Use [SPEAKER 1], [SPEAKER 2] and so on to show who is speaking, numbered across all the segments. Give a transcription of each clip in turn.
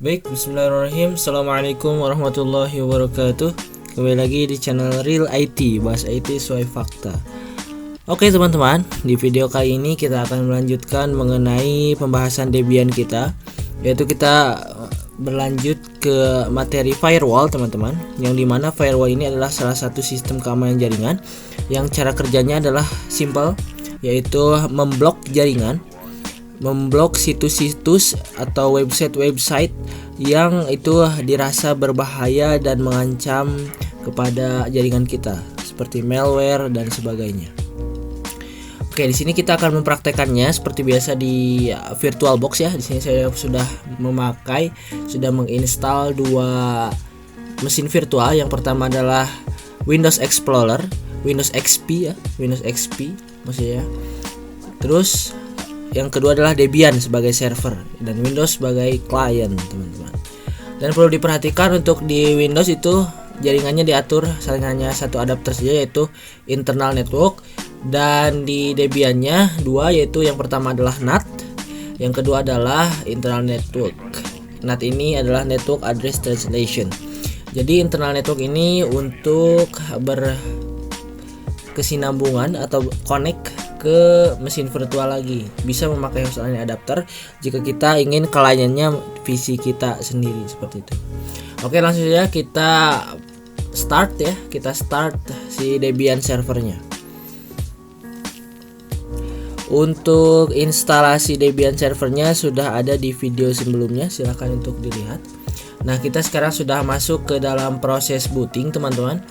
[SPEAKER 1] Baik, bismillahirrahmanirrahim. Assalamualaikum warahmatullahi wabarakatuh. Kembali lagi di channel Real IT, bahas IT sesuai fakta. Oke teman-teman, di video kali ini kita akan melanjutkan mengenai pembahasan Debian kita, yaitu kita berlanjut ke materi firewall teman-teman, yang dimana firewall ini adalah salah satu sistem keamanan jaringan yang cara kerjanya adalah simple, yaitu memblok jaringan, memblok situs-situs atau website-website yang itu dirasa berbahaya dan mengancam kepada jaringan kita, seperti malware dan sebagainya. Oke, di sini kita akan mempraktekannya seperti biasa di VirtualBox ya. Di sini saya sudah menginstal dua mesin virtual. Yang pertama adalah Windows Explorer, Windows XP ya, Windows XP maksudnya. Terus yang kedua adalah Debian sebagai server dan Windows sebagai client, teman-teman. Dan perlu diperhatikan untuk di Windows itu jaringannya diatur hanya satu adapter saja, yaitu internal network, dan di Debiannya dua, yaitu yang pertama adalah NAT, yang kedua adalah internal network. NAT ini adalah network address translation. Jadi internal network ini untuk berkesinambungan atau connect ke mesin virtual lagi, bisa memakai host lain adapter jika kita ingin kliennya PC kita sendiri seperti itu. Oke, langsung saja kita start ya, kita start si Debian servernya. Untuk instalasi Debian servernya sudah ada di video sebelumnya, silahkan untuk dilihat. Nah, kita sekarang sudah masuk ke dalam proses booting, teman-teman.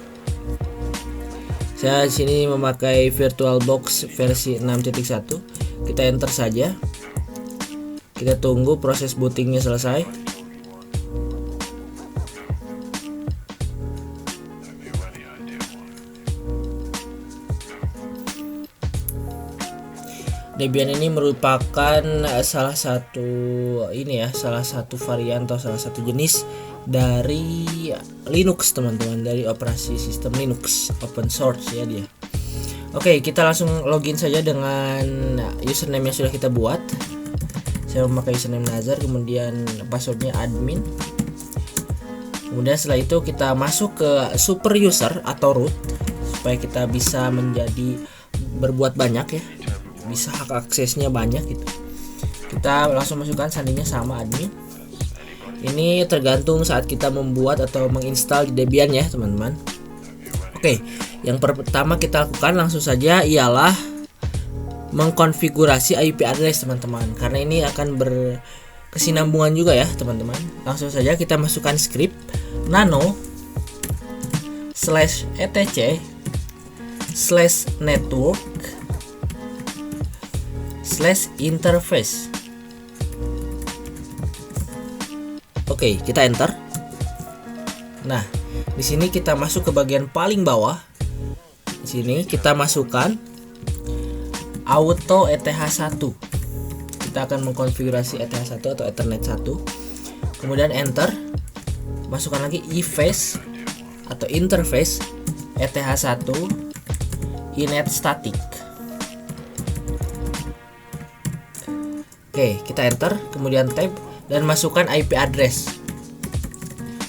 [SPEAKER 1] Saya di sini memakai VirtualBox versi 6.1. Kita enter saja. Kita tunggu proses bootingnya selesai. Debian ini merupakan salah satu varian atau salah satu jenis dari Linux, teman-teman, dari operasi sistem Linux open source ya dia. Oke, kita langsung login saja dengan username yang sudah kita buat. Saya memakai username Nazar, kemudian passwordnya admin. Kemudian setelah itu kita masuk ke super user atau root supaya kita bisa berbuat banyak ya, bisa hak aksesnya banyak gitu. Kita langsung masukkan sandinya sama admin. Ini tergantung saat kita membuat atau menginstal di Debian ya, teman-teman. Oke, yang pertama kita lakukan langsung saja ialah mengkonfigurasi IP address, teman-teman, karena ini akan berkesinambungan juga ya, teman-teman. Langsung saja kita masukkan script nano /etc/network/interface. Oke, kita enter. Nah, di sini kita masuk ke bagian paling bawah. Di sini kita masukkan auto ETH1. Kita akan mengkonfigurasi ETH1 atau Ethernet 1. Kemudian enter. Masukkan lagi eFace atau interface ETH1 inet static. Oke, kita enter, kemudian tab dan masukkan IP address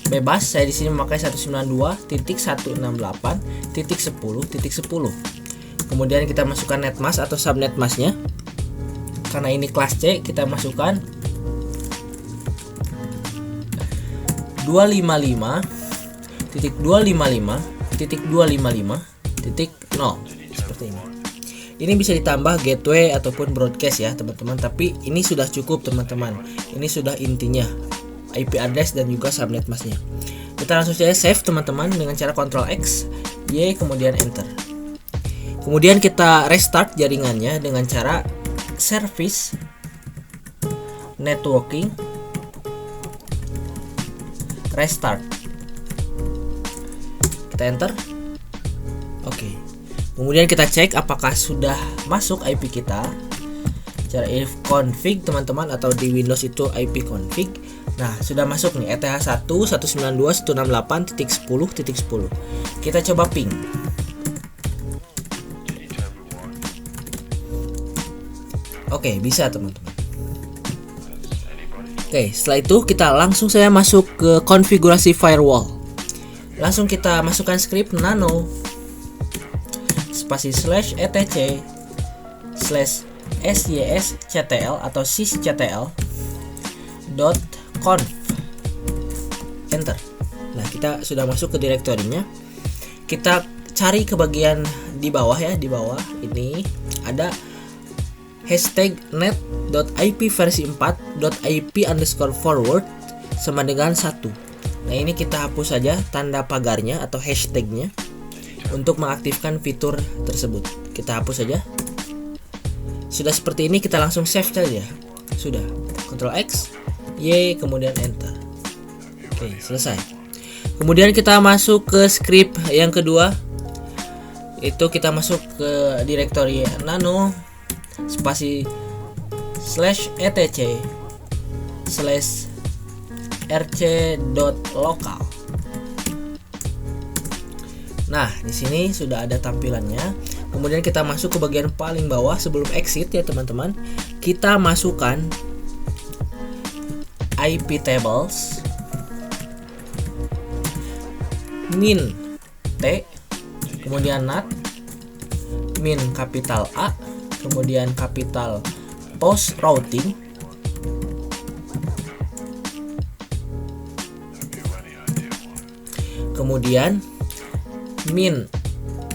[SPEAKER 1] bebas. Saya di sini memakai 192.168.10.10. Kemudian kita masukkan netmask atau subnet masknya. Karena ini kelas C, kita masukkan 255.255.255.0 seperti ini. Ini bisa ditambah gateway ataupun broadcast ya, teman-teman, tapi ini sudah cukup, teman-teman. Ini sudah intinya IP address dan juga subnet masknya. Kita langsung saja save, teman-teman, dengan cara Ctrl X, Y, kemudian enter. Kemudian kita restart jaringannya dengan cara service networking restart. Kita enter. Oke. Kemudian kita cek apakah sudah masuk IP kita. Cara ifconfig, teman-teman, atau di Windows itu ipconfig. Nah, sudah masuk nih ETH1 192.168.10.10. Kita coba ping. Oke, bisa, teman-teman. Oke, setelah itu kita langsung saya masuk ke konfigurasi firewall. Langsung kita masukkan script nano spasi /etc /sysctl atau sysctl .conf, enter. Nah, kita sudah masuk ke direktorinya. Kita cari ke bagian di bawah ya, di bawah ini ada hashtag net.ip versi 4.ip_forward sama dengan 1. Nah, ini kita hapus saja tanda pagarnya atau hashtagnya untuk mengaktifkan fitur tersebut. Kita hapus saja. Sudah seperti ini, kita langsung save saja. Sudah, Ctrl X, Y, kemudian enter. Oke, selesai. Kemudian kita masuk ke script yang kedua. Itu kita masuk ke direktori nano spasi /etc /rc.local. Nah, di sini sudah ada tampilannya. Kemudian kita masuk ke bagian paling bawah sebelum exit ya teman-teman. Kita masukkan IP tables min T, kemudian nat min kapital A, kemudian kapital post routing, kemudian min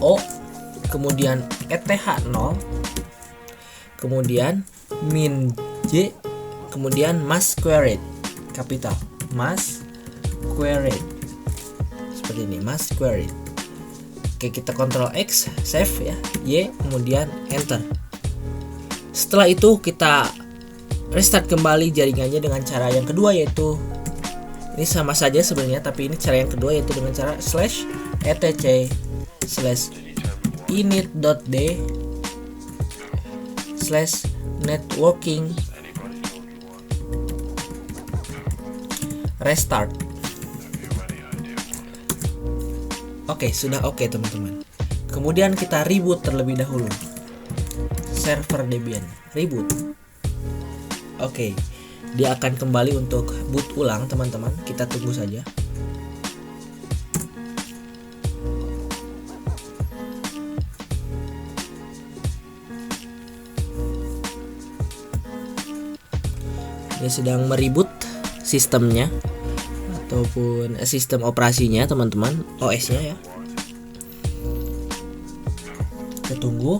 [SPEAKER 1] O, kemudian ETH0, kemudian min J, kemudian mask queried, kapital mask queried, seperti ini, mask queried. Oke, kita Ctrl X, save ya, Y, kemudian enter. Setelah itu kita restart kembali jaringannya dengan cara yang kedua, yaitu ini sama saja sebenarnya, tapi ini cara yang kedua yaitu dengan cara /etc /init.d /networking restart. Oke, sudah oke teman-teman. Kemudian kita reboot terlebih dahulu server Debian, reboot. Oke, dia akan kembali untuk boot ulang teman-teman. Kita tunggu saja. Dia sedang mereboot sistemnya ataupun sistem operasinya teman-teman, OS-nya ya. Kita tunggu.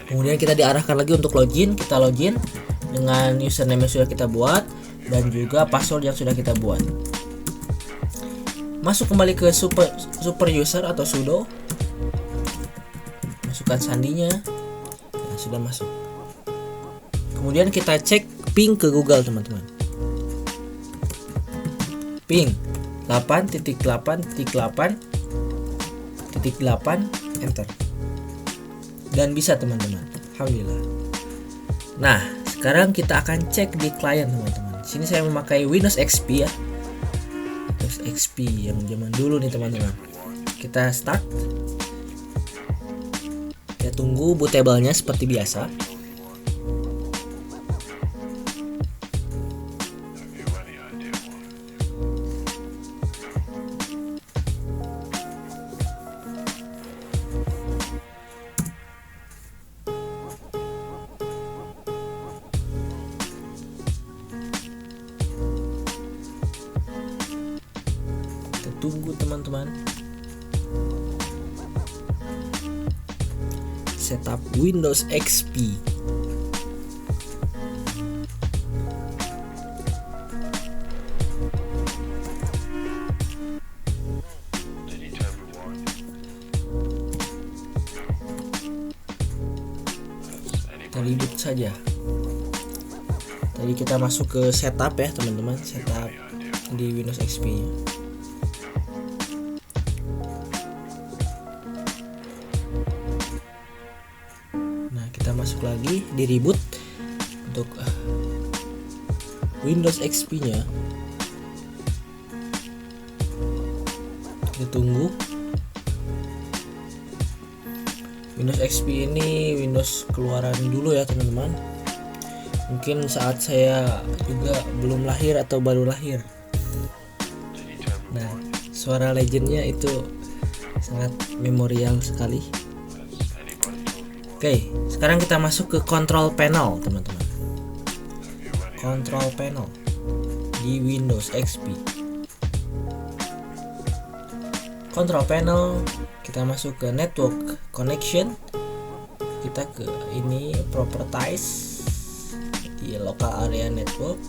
[SPEAKER 1] Kemudian kita diarahkan lagi untuk login. Kita login dengan username yang sudah kita buat dan juga password yang sudah kita buat. Masuk kembali ke super user atau sudo. Masukkan sandinya. Nah, sudah masuk. Kemudian kita cek ping ke Google teman-teman. Ping 8.8.8.8 enter. Dan bisa teman-teman. Alhamdulillah. Nah, sekarang kita akan cek di klien teman-teman. Sini saya memakai Windows XP ya. Windows XP yang zaman dulu nih teman-teman. Kita start. Kita tunggu bootable-nya seperti biasa. Tunggu teman-teman. Setup Windows XP. Kita reboot saja. Tadi kita masuk ke setup ya teman-teman, setup di Windows XP -nya. Masuk lagi di reboot untuk Windows XP nya. Kita tunggu. Windows XP ini Windows keluaran dulu ya teman-teman. Mungkin saat saya juga belum lahir atau baru lahir. Nah, suara legendnya itu sangat memorial sekali. Oke, sekarang kita masuk ke control panel, teman-teman. Control panel di Windows XP. Control panel, kita masuk ke network connection. Kita ke ini properties di local area network.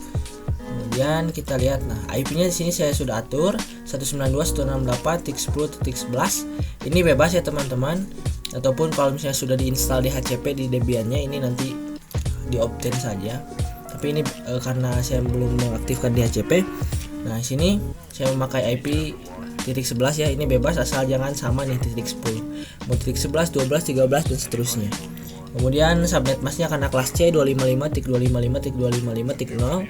[SPEAKER 1] Kemudian kita lihat, nah IP-nya di sini saya sudah atur 192.168.10.11. Ini bebas ya teman-teman. Ataupun kalau misalnya sudah diinstal di HCP di Debian-nya, ini nanti di opt-in saja. Tapi ini karena saya belum mengaktifkan di HCP. Nah, sini saya memakai IP titik 11 ya, ini bebas asal jangan sama nih titik 10. Mau titik 11, 12, 13 dan seterusnya. Kemudian subnet masknya karena kelas C 255.255.255.0.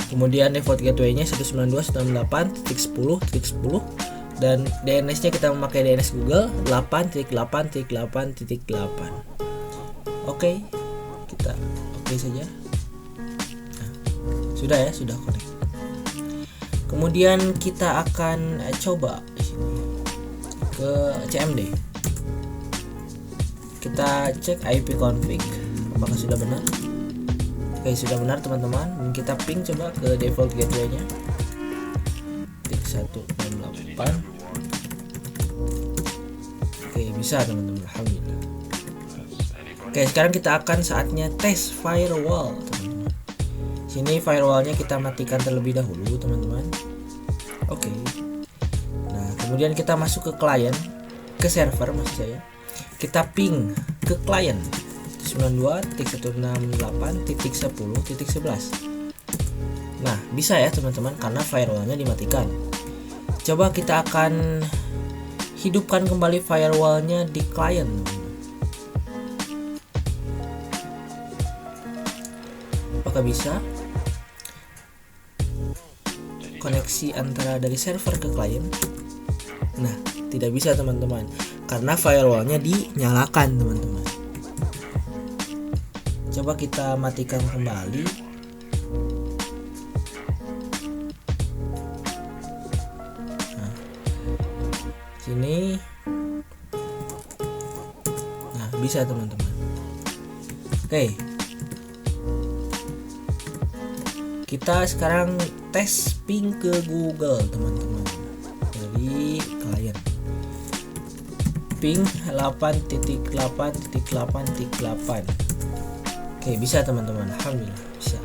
[SPEAKER 1] Kemudian default gateway-nya 192.168.10.10 dan DNS-nya kita memakai DNS Google 8.8.8.8. Oke, kita oke saja. Nah, sudah ya, sudah connect. Kemudian kita akan coba di sini ke CMD. Kita cek IP config apakah sudah benar. Oke, sudah benar teman-teman. Dan kita ping coba ke default gateway-nya 168. Oke, bisa teman-teman, alhamdulillah. Oke, sekarang kita akan saatnya tes firewall, teman-teman. Sini firewallnya kita matikan terlebih dahulu, teman-teman. Oke. Nah, kemudian kita masuk ke klien, ke server maksud saya. Kita ping ke klien 92.168.10.11. Nah, bisa ya teman-teman karena firewallnya dimatikan. Coba kita akan hidupkan kembali firewallnya di klien. Apakah bisa? Koneksi antara dari server ke klien. Nah, tidak bisa teman-teman karena firewallnya dinyalakan, teman-teman. Coba kita matikan kembali. Nah, sini. Nah, bisa teman-teman. Oke. Kita sekarang tes ping ke Google, teman-teman, dari klien. Ping 8.8.8.8. Oke, bisa teman-teman, alhamdulillah bisa.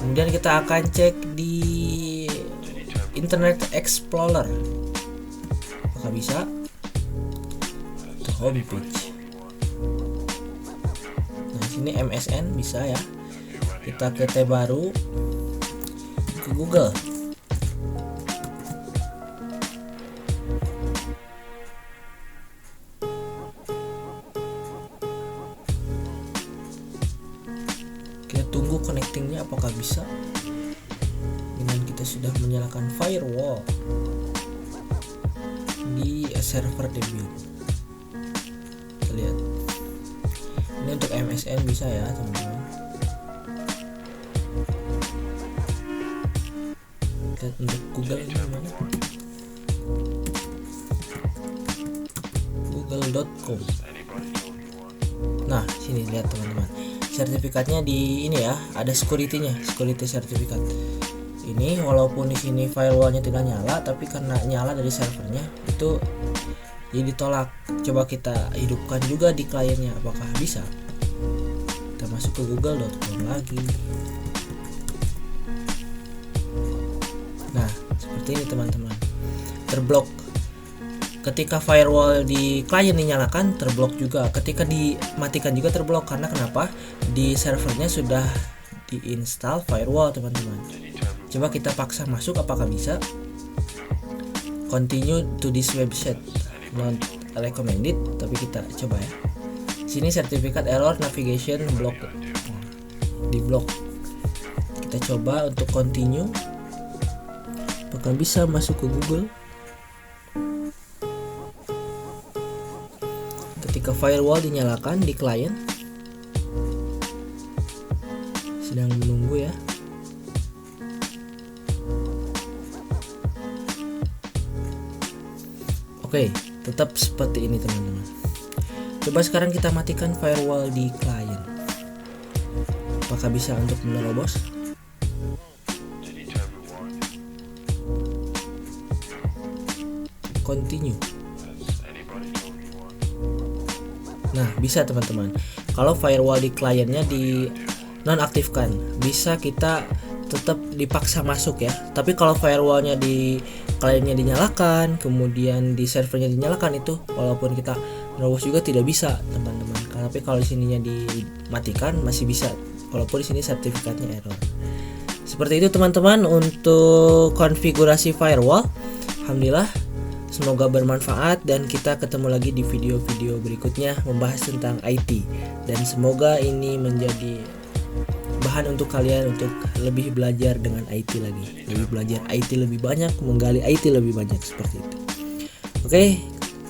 [SPEAKER 1] Kemudian kita akan cek di Internet Explorer apakah bisa. Itu homepage. Nah, sini MSN bisa ya. Kita ke tab baru, ke Google. Kita tunggu connectingnya apakah bisa. Dengan kita sudah menyalakan firewall di server Debian. Kita lihat. Ini untuk MSN bisa ya teman-teman. Untuk Google ini mana? Google.com. Nah, sini lihat teman-teman. Sertifikatnya di ini ya, ada security-nya, security sertifikat. Ini walaupun di sini firewallnya tidak nyala, tapi karena nyala dari servernya itu jadi ditolak. Coba kita hidupkan juga di kliennya, apakah bisa? Kita masuk ke google.com lagi. Nah, seperti ini teman-teman. Terblok. Ketika firewall di klien dinyalakan, terblok juga. Ketika dimatikan juga terblok. Karena kenapa? Di servernya sudah diinstal firewall, teman-teman. Coba kita paksa masuk, apakah bisa? Continue to this website, not recommended. Tapi kita coba ya. Sini sertifikat error navigation block, di blok. Kita coba untuk continue. Apakah bisa masuk ke Google? Ketika firewall dinyalakan di klien, sedang menunggu ya. Oke, tetap seperti ini teman-teman. Coba sekarang kita matikan firewall di klien. Apakah bisa untuk menerobos? Continue. Nah, bisa teman-teman. Kalau firewall di kliennya di nonaktifkan, bisa kita tetap dipaksa masuk ya. Tapi kalau firewallnya di kliennya dinyalakan, kemudian di servernya dinyalakan, itu walaupun kita nerobos juga tidak bisa teman-teman. Tapi kalau di sininya dimatikan masih bisa, walaupun di sini sertifikatnya error. Seperti itu teman-teman untuk konfigurasi firewall. Alhamdulillah, semoga bermanfaat dan kita ketemu lagi di video-video berikutnya membahas tentang IT, dan semoga ini menjadi bahan untuk kalian untuk lebih belajar dengan IT lagi, lebih belajar IT lebih banyak, menggali IT lebih banyak, seperti itu. Oke,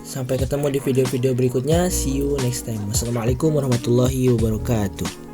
[SPEAKER 1] sampai ketemu di video-video berikutnya. See you next time. Wassalamualaikum warahmatullahi wabarakatuh.